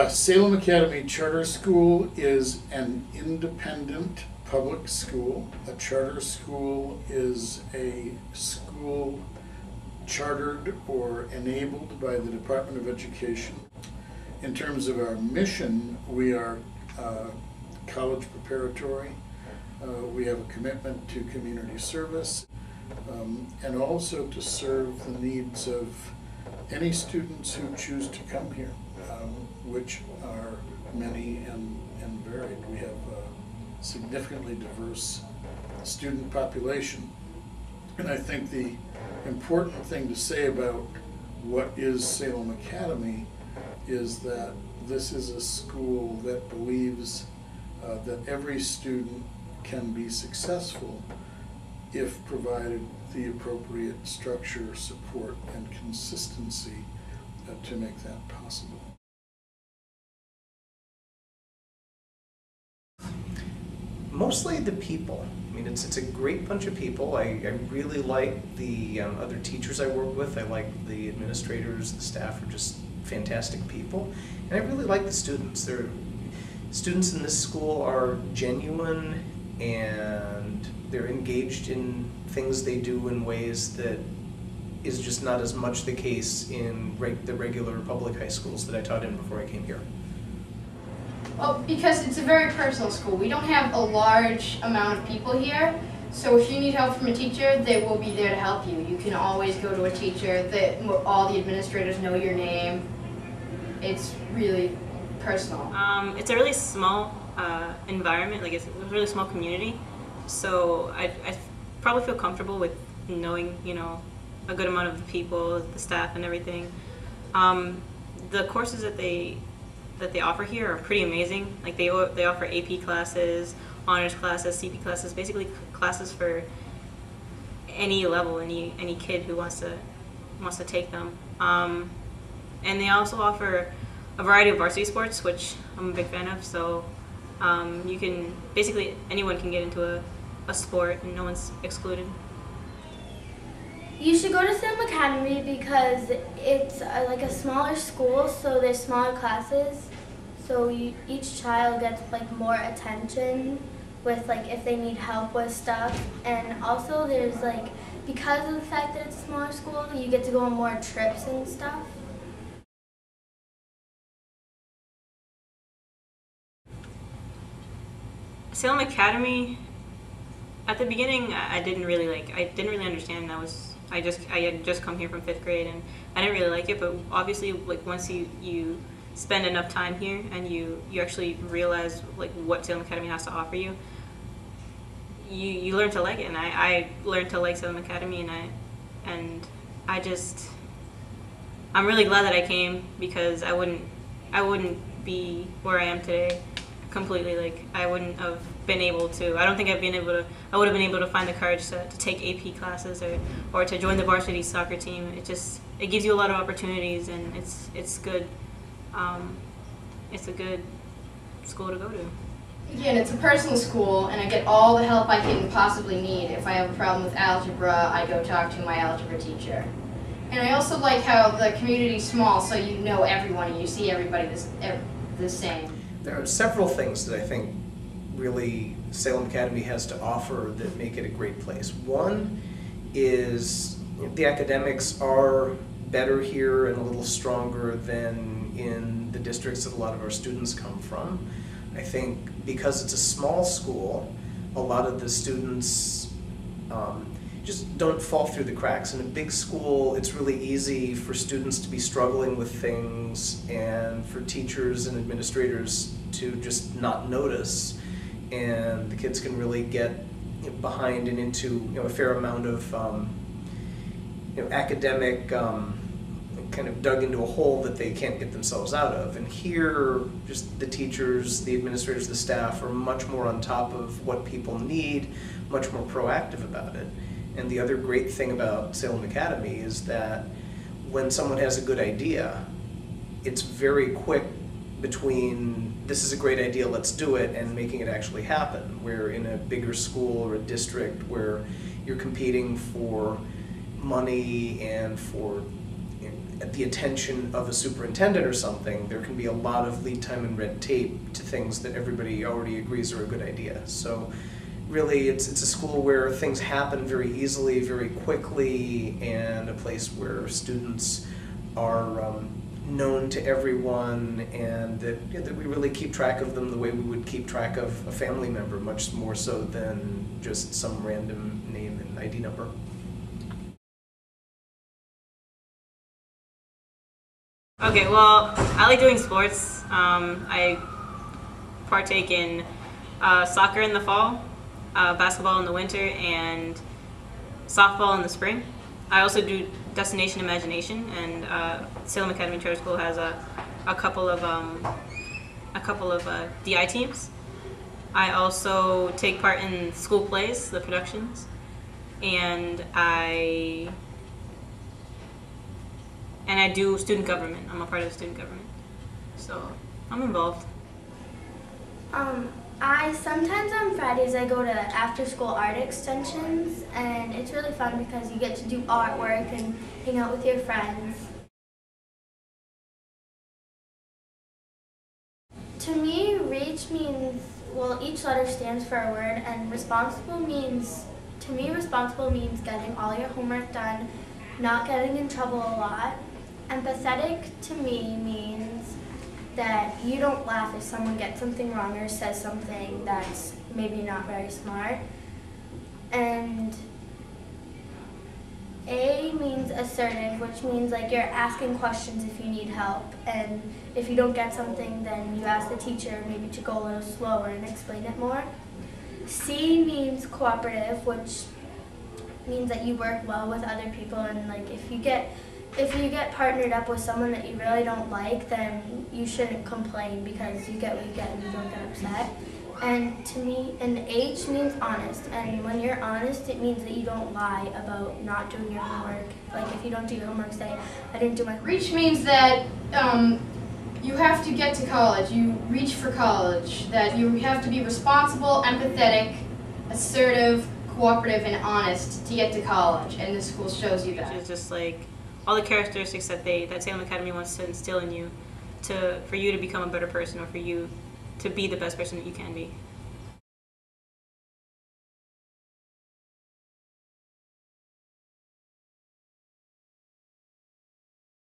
Salem Academy Charter School is an independent public school. A charter school is a school chartered or enabled by the Department of Education. In terms of our mission, we are college preparatory. We have a commitment to community service and also to serve the needs of any students who choose to come here, which are many and varied. We have a significantly diverse student population. And I think the important thing to say about what is Salem Academy is that this is a school that believes that every student can be successful if provided the appropriate structure, support, and consistency to make that possible. Mostly the people. I mean, it's a great bunch of people. I really like the other teachers I work with. I like the administrators, the staff are just fantastic people. And I really like the students. Students in this school are genuine and they're engaged in things they do in ways that is just not as much the case in the regular public high schools that I taught in before I came here. Well, because it's a very personal school. We don't have a large amount of people here, so if you need help from a teacher, they will be there to help you. You can always go to a teacher. All the administrators know your name. It's really personal. It's a really small environment, like it's a really small community, so I probably feel comfortable with knowing, you know, a good amount of the people, the staff and everything. The courses that they offer here are pretty amazing. Like they offer AP classes, honors classes, CP classes, basically classes for any level, any kid who wants to take them. And they also offer a variety of varsity sports, which I'm a big fan of. So you can basically anyone can get into a sport, and no one's excluded. You should go to Salem Academy because it's like a smaller school, so there's smaller classes. So each child gets like more attention with like if they need help with stuff. And also there's like, because of the fact that it's a smaller school, you get to go on more trips and stuff. Salem Academy, at the beginning, I didn't really understand. I had just come here from 5th grade, and I didn't really like it. But obviously, like once you spend enough time here and you actually realize like what Salem Academy has to offer you, you learn to like it. And I learned to like Salem Academy, and I'm really glad that I came, because I wouldn't be where I am today completely. Like I wouldn't have been able to. I don't think I would have been able to find the courage to take AP classes or to join the varsity soccer team. It gives you a lot of opportunities, and it's good. It's a good school to go to. Again, it's a personal school, and I get all the help I can possibly need. If I have a problem with algebra, I go talk to my algebra teacher. And I also like how the community's small, so you know everyone and you see everybody the same. There are several things that I think really Salem Academy has to offer that make it a great place. One is the academics are better here and a little stronger than in the districts that a lot of our students come from. I think because it's a small school, a lot of the students just don't fall through the cracks. In a big school, it's really easy for students to be struggling with things and for teachers and administrators to just not notice, and the kids can really get behind and into a fair amount of academic kind of dug into a hole that they can't get themselves out of. And here, just the teachers, the administrators, the staff are much more on top of what people need, much more proactive about it. And the other great thing about Salem Academy is that when someone has a good idea, it's very quick between this is a great idea, let's do it, and making it actually happen. Where in a bigger school or a district where you're competing for money and for at the attention of a superintendent or something, there can be a lot of lead time and red tape to things that everybody already agrees are a good idea. So really, it's a school where things happen very easily, very quickly, and a place where students are known to everyone, and that we really keep track of them the way we would keep track of a family member, much more so than just some random name and ID number. Okay, well, I like doing sports. I partake in soccer in the fall, basketball in the winter, and softball in the spring. I also do Destination Imagination, and Salem Academy Charter School has a couple of DI teams. I also take part in school plays, the productions, and I do student government. I'm a part of student government, so I'm involved. I sometimes on Fridays I go to after school art extensions, and it's really fun because you get to do artwork and hang out with your friends. To me, reach means, well, each letter stands for a word, and responsible means, to me, responsible means getting all your homework done, not getting in trouble a lot. Empathetic to me means that you don't laugh if someone gets something wrong or says something that's maybe not very smart. And A means assertive, which means like you're asking questions if you need help, and if you don't get something, then you ask the teacher maybe to go a little slower and explain it more. C means cooperative, which means that you work well with other people, and like if you get partnered up with someone that you really don't like, then you shouldn't complain because you get what you get and you don't get upset. And to me, and H means honest. And when you're honest, it means that you don't lie about not doing your homework. Like if you don't do your homework, say, I didn't do my homework. Reach means that you have to get to college. You reach for college. That you have to be responsible, empathetic, assertive, cooperative, and honest to get to college. And this school shows you that. Which is just like all the characteristics that Salem Academy wants to instill in you, for you to become a better person, or for you to be the best person that you can be.